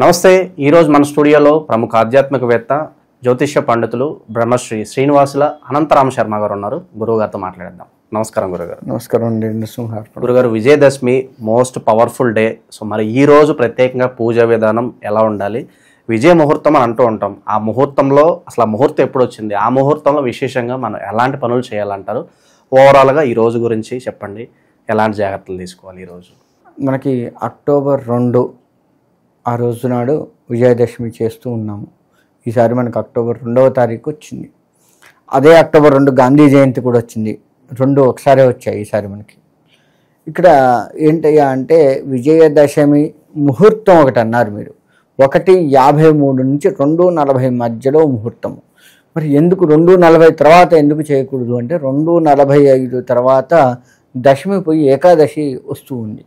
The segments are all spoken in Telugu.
నమస్తే. ఈరోజు మన స్టూడియోలో ప్రముఖ ఆధ్యాత్మికవేత్త జ్యోతిష్య పండితులు బ్రహ్మశ్రీ శ్రీనివాసుల అనంతరామ శర్మ గారు ఉన్నారు. గురువుగారితో మాట్లాడేద్దాం. నమస్కారం గురుగారు. నమస్కారం అండి. గురుగారు, Vijayadashami most powerful day. So మరి ఈ రోజు ప్రత్యేకంగా పూజా విధానం ఎలా ఉండాలి? విజయ ముహూర్తం అని అంటూ ఉంటాం. ఆ ముహూర్తంలో అసలు ఆ ముహూర్తం ఎప్పుడు వచ్చింది? ఆ ముహూర్తంలో విశేషంగా మనం ఎలాంటి పనులు చేయాలంటారు? ఓవరాల్గా ఈ రోజు గురించి చెప్పండి. ఎలాంటి జాగ్రత్తలు తీసుకోవాలి? ఈరోజు మనకి అక్టోబర్ 2 ఆ రోజు నాడు విజయదశమి చేస్తూ ఉన్నాము. ఈసారి మనకు అక్టోబర్ 2వ తారీఖు వచ్చింది. అదే అక్టోబర్ 2 గాంధీ జయంతి కూడా వచ్చింది. రెండు ఒకసారే వచ్చాయి ఈసారి మనకి. ఇక్కడ ఏంటయ్యా అంటే విజయదశమి ముహూర్తం ఒకటి అన్నారు మీరు. 1:53 నుంచి 2:40 మధ్యలో ముహూర్తం. మరి ఎందుకు 2:40 తర్వాత ఎందుకు చేయకూడదు అంటే 2:45 తర్వాత దశమి పోయి ఏకాదశి వస్తూ ఉంది,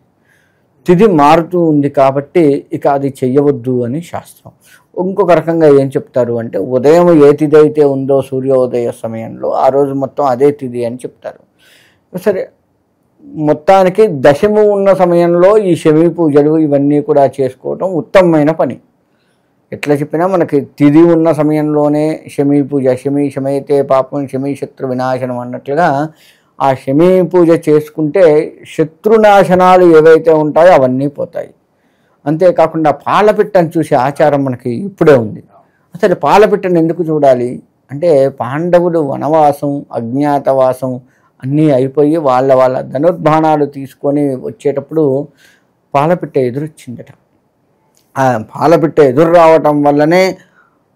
తిథి మారుతూ ఉంది కాబట్టి ఇక అది చెయ్యవద్దు అని శాస్త్రం. ఇంకొక రకంగా ఏం చెప్తారు అంటే ఉదయం ఏ తిథి అయితే ఉందో సూర్యోదయ సమయంలో ఆ రోజు మొత్తం అదే తిథి అని చెప్తారు. సరే, మొత్తానికి దశమి ఉన్న సమయంలో ఈ శమీ పూజలు ఇవన్నీ కూడా చేసుకోవటం ఉత్తమమైన పని. ఎట్లా చెప్పినా మనకి తిథి ఉన్న సమయంలోనే శమీ పూజ, శమైతే పాపం శమీ శత్రు వినాశనం అన్నట్లుగా ఆ శమీ పూజ చేసుకుంటే శత్రునాశనాలు ఏవైతే ఉంటాయో అవన్నీ పోతాయి. అంతేకాకుండా పాలపిట్టను చూసే ఆచారం మనకి ఇప్పుడే ఉంది. అసలు పాలపిట్టను ఎందుకు చూడాలి అంటే పాండవులు వనవాసం, అజ్ఞాతవాసం అన్నీ అయిపోయి వాళ్ళ ధనుర్బాణాలు తీసుకొని వచ్చేటప్పుడు పాలపిట్ట ఎదురొచ్చిందట. ఆ పాలపిట్ట ఎదురు రావటం వల్లనే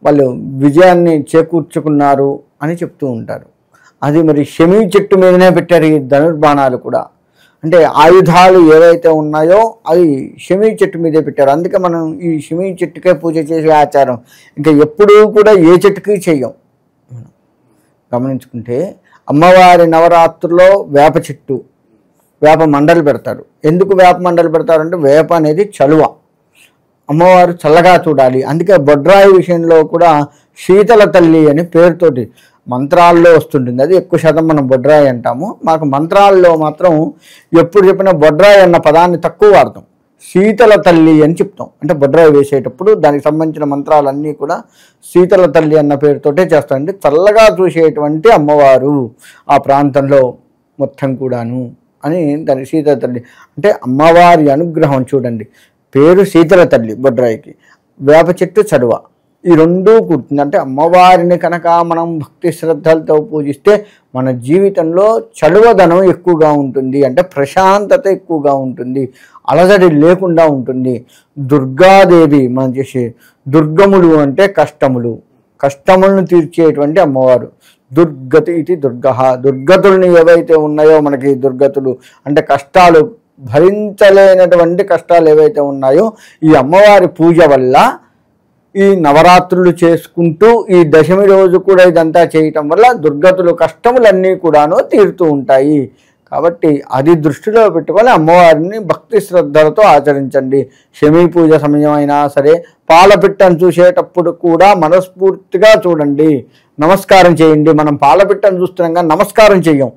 వాళ్ళు విజయాన్ని చేకూర్చుకున్నారు అని చెప్తూ ఉంటారు. అది మరి శమీ చెట్టు మీదనే పెట్టారు ఈ ధనుర్బాణాలు కూడా. అంటే ఆయుధాలు ఏవైతే ఉన్నాయో అవి శమీ చెట్టు మీదే పెట్టారు. అందుకే మనం ఈ శమీ చెట్టుకే పూజ చేసే ఆచారం ఇంకా ఎప్పుడూ కూడా ఏ చెట్టుకి చెయ్యం. గమనించుకుంటే అమ్మవారి నవరాత్రుల్లో వేప చెట్టు, వేప మండలు పెడతారు. ఎందుకు వేప మండలు పెడతారంటే వేప అనేది చలువ, అమ్మవారు చల్లగా చూడాలి. అందుకే బొడ్రాయి విషయంలో కూడా శీతల తల్లి అని పేరుతోటి మంత్రాల్లో వస్తుంటుంది. అది ఎక్కువ శాతం మనం బొడ్రాయి అంటాము. మాకు మంత్రాల్లో మాత్రం ఎప్పుడు చెప్పినా బొడ్రాయి అన్న పదాన్ని తక్కువ వాడతాం, శీతల తల్లి అని చెప్తాం. అంటే బొడ్రాయి వేసేటప్పుడు దానికి సంబంధించిన మంత్రాలన్నీ కూడా శీతల తల్లి అన్న పేరుతోటే చేస్తాం. అంటే చల్లగా చూసేటువంటి అమ్మవారు ఆ ప్రాంతంలో మొత్తం కూడాను అని దాని శీతల తల్లి అంటే అమ్మవారి అనుగ్రహం చూడండి. పేరు శీతల తల్లి బొడ్రాయికి, వేప చెట్టు చలువ, ఈ రెండూ కూర్చుంది. అంటే అమ్మవారిని కనుక మనం భక్తి శ్రద్ధలతో పూజిస్తే మన జీవితంలో చలువదనం ఎక్కువగా ఉంటుంది, అంటే ప్రశాంతత ఎక్కువగా ఉంటుంది, అలజడి లేకుండా ఉంటుంది. దుర్గాదేవి మనం చేసే దుర్గములు అంటే కష్టములను తీర్చేటువంటి అమ్మవారు. దుర్గతి ఇది దుర్గతుల్ని ఏవైతే ఉన్నాయో మనకి దుర్గతులు అంటే కష్టాలు భరించలేనటువంటి కష్టాలు ఏవైతే ఉన్నాయో ఈ అమ్మవారి పూజ వల్ల ఈ నవరాత్రులు చేసుకుంటూ ఈ దశమి రోజు కూడా ఇదంతా చేయటం వల్ల దుర్గతులు కష్టములన్నీ కూడాను తీరుతూ ఉంటాయి. కాబట్టి అది దృష్టిలో పెట్టుకొని అమ్మవారిని భక్తి శ్రద్ధలతో ఆచరించండి. శమీ పూజ సమయం అయినా సరే పాలపిట్టను చూసేటప్పుడు కూడా మనస్ఫూర్తిగా చూడండి, నమస్కారం చేయండి. మనం పాలపిట్టను చూస్తున్నాం కానీ నమస్కారం చెయ్యం.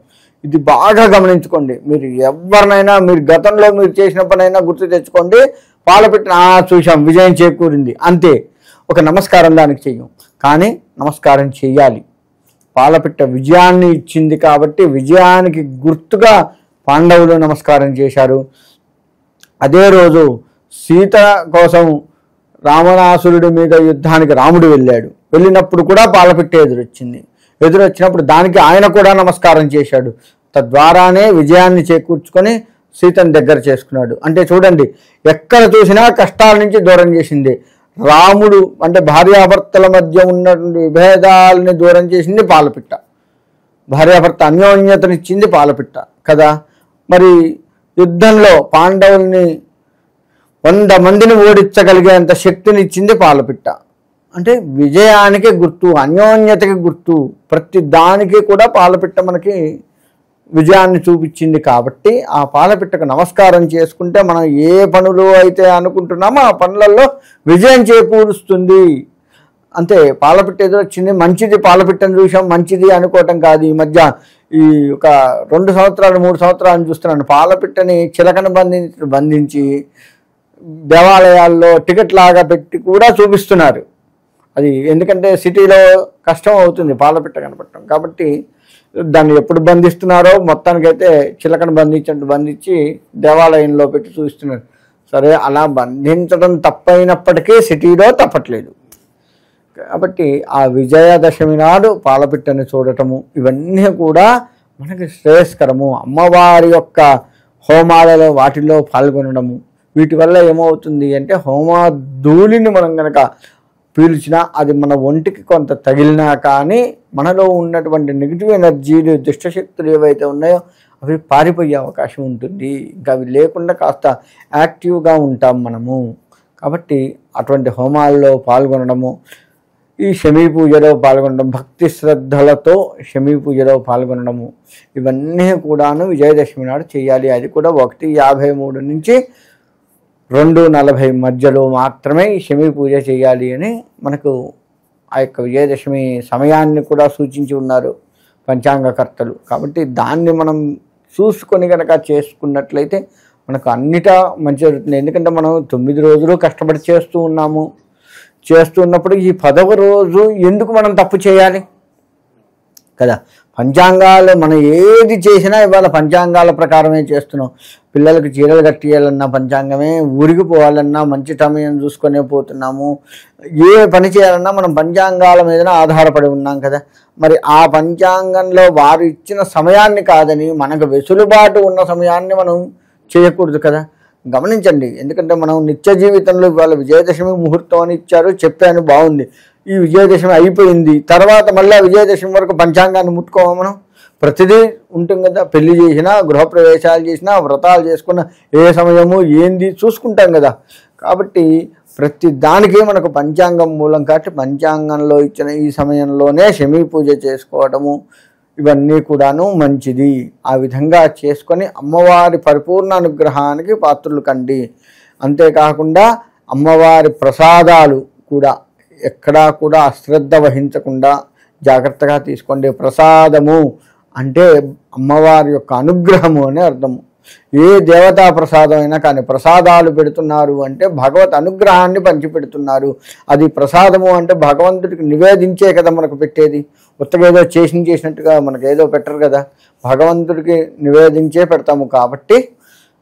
ఇది బాగా గమనించుకోండి. మీరు ఎవరినైనా మీరు గతంలో మీరు చేసిన పనైనా గుర్తు తెచ్చుకోండి. పాలపిట్టను చూసాం, విజయం చేకూరింది, అంతే. ఒక నమస్కారం దానికి చెయ్యం, కానీ నమస్కారం చెయ్యాలి. పాలపిట్ట విజయాన్ని ఇచ్చింది కాబట్టి విజయానికి గుర్తుగా పాండవులు నమస్కారం చేశారు. అదే రోజు సీత కోసం రావణాసురుడి మీద యుద్ధానికి రాముడు వెళ్ళినప్పుడు కూడా పాలపిట్ట ఎదురొచ్చినప్పుడు దానికి ఆయన కూడా నమస్కారం చేశాడు. తద్వారానే విజయాన్ని చేకూర్చుకొని సీతను దగ్గర చేసుకున్నాడు. అంటే చూడండి, ఎక్కడ చూసినా కష్టాల నుంచి దూరం చేసింది. రాముడు అంటే భార్యాభర్తల మధ్య ఉన్నటువంటి విభేదాలని దూరం చేసింది పాలపిట్ట. భార్యాభర్త అన్యోన్యతనిచ్చింది పాలపిట్ట కదా. మరి యుద్ధంలో పాండవుల్ని 100 మందిని ఓడించగలిగేంత శక్తిని ఇచ్చింది పాలపిట్ట. అంటే విజయానికి గుర్తు, అన్యోన్యతకి గుర్తు. ప్రతి దానికి కూడా పాలపిట్ట మనకి విజయాన్ని చూపించింది. కాబట్టి ఆ పాలపిట్టకు నమస్కారం చేసుకుంటే మనం ఏ పనులు అయితే అనుకుంటున్నామో ఆ పనులలో విజయం చేకూరుస్తుంది. అంతే. పాలపిట్ట ఎదురొచ్చింది, మంచిది, పాలపిట్టను చూసాం మంచిది అనుకోవటం కాదు. ఈ మధ్య ఈ ఒక 2 సంవత్సరాలు 3 సంవత్సరాలు చూస్తున్నాను, పాలపిట్టని చిలకను బంధించి దేవాలయాల్లో టికెట్ లాగా పెట్టి కూడా చూపిస్తున్నారు. అది ఎందుకంటే సిటీలో కష్టం అవుతుంది పాలపిట్ట కనపడటం. కాబట్టి దాన్ని ఎప్పుడు బంధిస్తున్నారో మొత్తానికైతే చిలకను బంధించినట్టు బంధించి దేవాలయంలో పెట్టి చూపిస్తున్నారు. సరే, అలా బంధించడం తప్పైనప్పటికీ సిటీలో తప్పట్లేదు. కాబట్టి ఆ విజయదశమి నాడు పాలపిట్టని చూడటము ఇవన్నీ కూడా మనకి శ్రేయస్కరము. అమ్మవారి యొక్క హోమాలలో వాటిల్లో పాల్గొనడము, వీటి వల్ల ఏమవుతుంది అంటే హోమధూళిని మనం కనుక పీల్చినా అది మన ఒంటికి కొంత తగిలినా కానీ మనలో ఉన్నటువంటి నెగిటివ్ ఎనర్జీలు దుష్టశక్తులు ఏవైతే ఉన్నాయో అవి పారిపోయే అవకాశం ఉంటుంది. ఇంకా అవి లేకుండా కాస్త యాక్టివ్గా ఉంటాం మనము. కాబట్టి అటువంటి హోమాల్లో పాల్గొనడము, ఈ శమీ పూజలో పాల్గొనడం, భక్తి శ్రద్ధలతో శమీ పూజలో పాల్గొనడము ఇవన్నీ కూడాను విజయదశమి నాడు చేయాలి. అది కూడా 1:53 నుంచి 2:40 మధ్యలో మాత్రమే ఈ శమీ పూజ చేయాలి అని మనకు ఆ యొక్క విజయదశమి సమయాన్ని కూడా సూచించి ఉన్నారు పంచాంగకర్తలు. కాబట్టి దాన్ని మనం చూసుకొని కనుక చేసుకున్నట్లయితే మనకు అన్నిటా మంచి జరుగుతుంది. ఎందుకంటే మనం 9 రోజులు కష్టపడి చేస్తున్నప్పుడు ఈ 10వ రోజు ఎందుకు మనం తప్పు చేయాలి కదా. పంచాంగాలు మనం ఏది చేసినా ఇవాళ పంచాంగాల ప్రకారమే చేస్తున్నాం. పిల్లలకి చీరలు కట్టియాలన్నా పంచాంగమే, ఊరికి పోవాలన్నా మంచి సమయం చూసుకొనే పోతున్నాము. ఏ పని చేయాలన్నా మనం పంచాంగాల మీదనే ఆధారపడి ఉన్నాం కదా. మరి ఆ పంచాంగంలో వారు ఇచ్చిన సమయాన్ని కాదని మనకు వెసులుబాటు ఉన్న సమయాన్ని మనం చేయకూడదు కదా. గమనించండి, ఎందుకంటే మనం నిత్య జీవితంలో ఇవాళ విజయదశమి ముహూర్తం అని ఇచ్చారు, చెప్పాను, బాగుంది. ఈ విజయదశమి అయిపోయింది, తర్వాత మళ్ళీ విజయదశమి వరకు పంచాంగాన్ని ముట్టుకోమా మనం? ప్రతిదీ ఉంటుంది కదా. పెళ్లి చేసినా, గృహప్రవేశాలు చేసినా, వ్రతాలు చేసుకున్నా ఏ సమయము ఏంది చూసుకుంటాం కదా. కాబట్టి ప్రతి దానికి మనకు పంచాంగం మూలం. కాబట్టి పంచాంగంలో ఇచ్చిన ఈ సమయంలోనే శమీ పూజ చేసుకోవటము ఇవన్నీ కూడాను మంచిది. ఆ విధంగా చేసుకొని అమ్మవారి పరిపూర్ణ అనుగ్రహానికి పాత్రులు కండి. అంతేకాకుండా అమ్మవారి ప్రసాదాలు కూడా ఎక్కడా కూడా అశ్రద్ధ వహించకుండా జాగ్రత్తగా తీసుకోండి. ప్రసాదము అంటే అమ్మవారి యొక్క అనుగ్రహము అనే అర్థము. ఏ దేవతా ప్రసాదం అయినా కానీ ప్రసాదాలు పెడుతున్నారు అంటే భగవత్ అనుగ్రహాన్ని పంచిపెడుతున్నారు. అది ప్రసాదము అంటే భగవంతుడికి నివేదించే కదా మనకు పెట్టేది. ఉత్తగేదో చేసినట్టుగా మనకేదో పెట్టరు కదా, భగవంతుడికి నివేదించే పెడతాము. కాబట్టి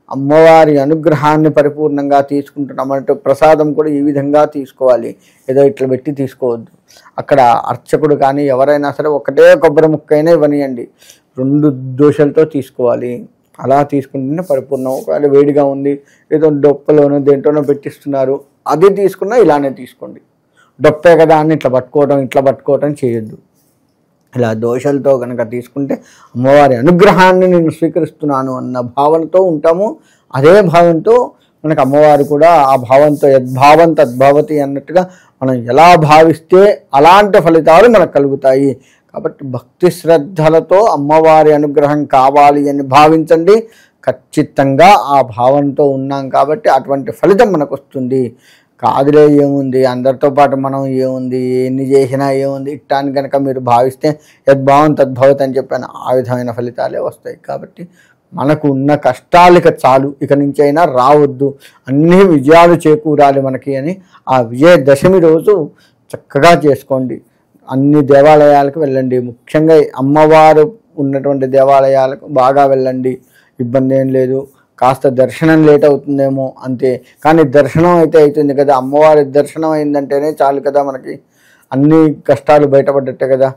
అమ్మవారి అనుగ్రహాన్ని పరిపూర్ణంగా తీసుకుంటున్నామంటే ప్రసాదం కూడా ఈ విధంగా తీసుకోవాలి. ఏదో ఇట్లా పెట్టి తీసుకోవద్దు. అక్కడ అర్చకుడు కానీ ఎవరైనా సరే ఒకటే కొబ్బరి ముక్కైనా ఇవ్వనియండి, 2 దోశలతో తీసుకోవాలి. అలా తీసుకుంటేనే పరిపూర్ణం. ఒకవేళ వేడిగా ఉంది, ఏదో డొప్పలోనో దేంట్లోనో పెట్టిస్తున్నారు, అది తీసుకున్నా ఇలానే తీసుకోండి. డొప్పే కదా అని ఇట్లా పట్టుకోవటం చేయొద్దు. ఇలా దోశలతో కనుక తీసుకుంటే అమ్మవారి అనుగ్రహాన్ని నేను స్వీకరిస్తున్నాను అన్న భావనతో ఉంటాము. అదే భావంతో మనకు అమ్మవారు కూడా ఆ భావంతో యద్భావం తద్భవతి అన్నట్టుగా మనం ఎలా భావిస్తే అలాంటి ఫలితాలు మనకు కలుగుతాయి. కాబట్టి భక్తి శ్రద్ధలతో అమ్మవారి అనుగ్రహం కావాలి అని భావించండి. ఖచ్చితంగా ఆ భావంతో ఉన్నాం కాబట్టి అటువంటి ఫలితం మనకు వస్తుంది. కాదులే ఏముంది, అందరితో పాటు మనం ఏముంది, ఎన్ని చేసినా ఏముంది ఇట్టాన్ని కనుక మీరు భావిస్తే యద్భావం తద్భవతి అని చెప్పాను, ఆ విధమైన ఫలితాలే వస్తాయి. కాబట్టి మనకు ఉన్న కష్టాలు చాలు, ఇక నుంచి అయినా రావద్దు, అన్ని విజయాలు చేకూరాలి మనకి అని ఆ విజయదశమి రోజు చక్కగా చేసుకోండి. అన్ని దేవాలయాలకు వెళ్ళండి. ముఖ్యంగా అమ్మవారు ఉన్నటువంటి దేవాలయాలకు బాగా వెళ్ళండి, ఇబ్బంది ఏం లేదు. కాస్త దర్శనం లేట్ అవుతుందేమో అంతే, కానీ దర్శనం అయితే అవుతుంది కదా. అమ్మవారి దర్శనం అయిందంటేనే చాలు కదా, మనకి అన్ని కష్టాలు బయటపడ్డట్టే కదా.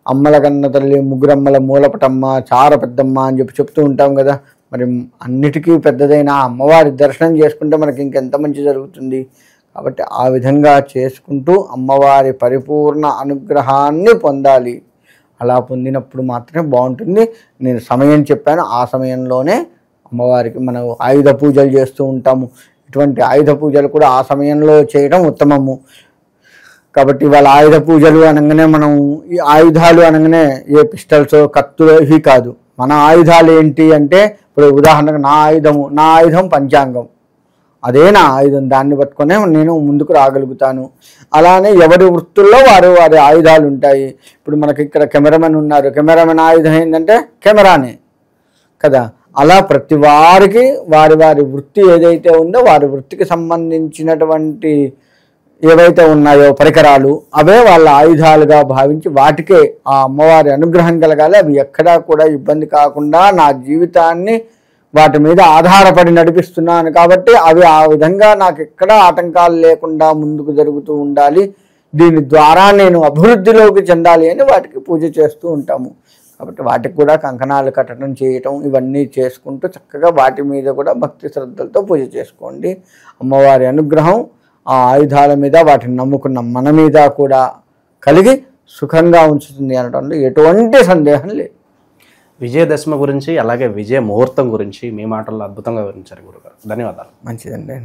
అమ్మల కన్న తల్లి, ముగ్గురమ్మల మూలపటమ్మ, చార పెద్దమ్మ అని చెప్తూ ఉంటాం కదా. మరి అన్నిటికీ పెద్దదైన అమ్మవారి దర్శనం చేసుకుంటే మనకి ఇంకెంత మంచి జరుగుతుంది. కాబట్టి ఆ విధంగా చేసుకుంటూ అమ్మవారి పరిపూర్ణ అనుగ్రహాన్ని పొందాలి. అలా పొందినప్పుడు మాత్రమే బాగుంటుంది. నేను సమయం చెప్పాను, ఆ సమయంలోనే అమ్మవారికి మనం ఆయుధ పూజలు చేస్తూ ఉంటాము. ఇటువంటి ఆయుధ పూజలు కూడా ఆ సమయంలో చేయడం ఉత్తమము. కాబట్టి వాళ్ళ ఆయుధ పూజలు అనగానే మనం ఈ ఆయుధాలు అనగానే ఏ పిస్టల్స్, కత్తులు ఇవి కాదు. మన ఆయుధాలు ఏంటి అంటే ఇప్పుడు ఉదాహరణకు నా ఆయుధం పంచాంగం, అదే నా ఆయుధం. దాన్ని పట్టుకునే నేను ముందుకు రాగలుగుతాను. అలానే ఎవరి వృత్తుల్లో వారి ఆయుధాలు ఉంటాయి. ఇప్పుడు మనకి ఇక్కడ కెమెరామెన్ ఉన్నారు, కెమెరామెన్ ఆయుధం ఏంటంటే కెమెరానే కదా. అలా ప్రతి వారికి వారి వారి వృత్తి ఏదైతే ఉందో వారి వృత్తికి సంబంధించినటువంటి ఏవైతే ఉన్నాయో పరికరాలు అవే వాళ్ళ ఆయుధాలుగా భావించి వాటికే ఆ అమ్మవారి అనుగ్రహం కలగాలి. అవి ఎక్కడా కూడా ఇబ్బంది కాకుండా నా జీవితాన్ని వాటి మీద ఆధారపడి నడిపిస్తున్నాను కాబట్టి అవి ఆ విధంగా నాకు ఎక్కడా ఆటంకాలు లేకుండా ముందుకు జరుగుతూ ఉండాలి, దీని ద్వారా నేను అభివృద్ధిలోకి చెందాలి అని వాటికి పూజ చేస్తూ ఉంటాము. కాబట్టి వాటికి కూడా కంకణాలు కట్టడం చేయటం ఇవన్నీ చేసుకుంటూ చక్కగా వాటి మీద కూడా భక్తి శ్రద్ధలతో పూజ చేసుకోండి. అమ్మవారి అనుగ్రహం ఆ ఆయుధాల మీద వాటిని నమ్ముకున్న మన మీద కూడా కలిగి సుఖంగా ఉంచుతుంది అనడంలో ఎటువంటి సందేహం లేదు. విజయదశమి గురించి అలాగే విజయ ముహూర్తం గురించి మీ మాటల్లో అద్భుతంగా వివరించారు గురుగారు. ధన్యవాదాలు. మంచిదండి.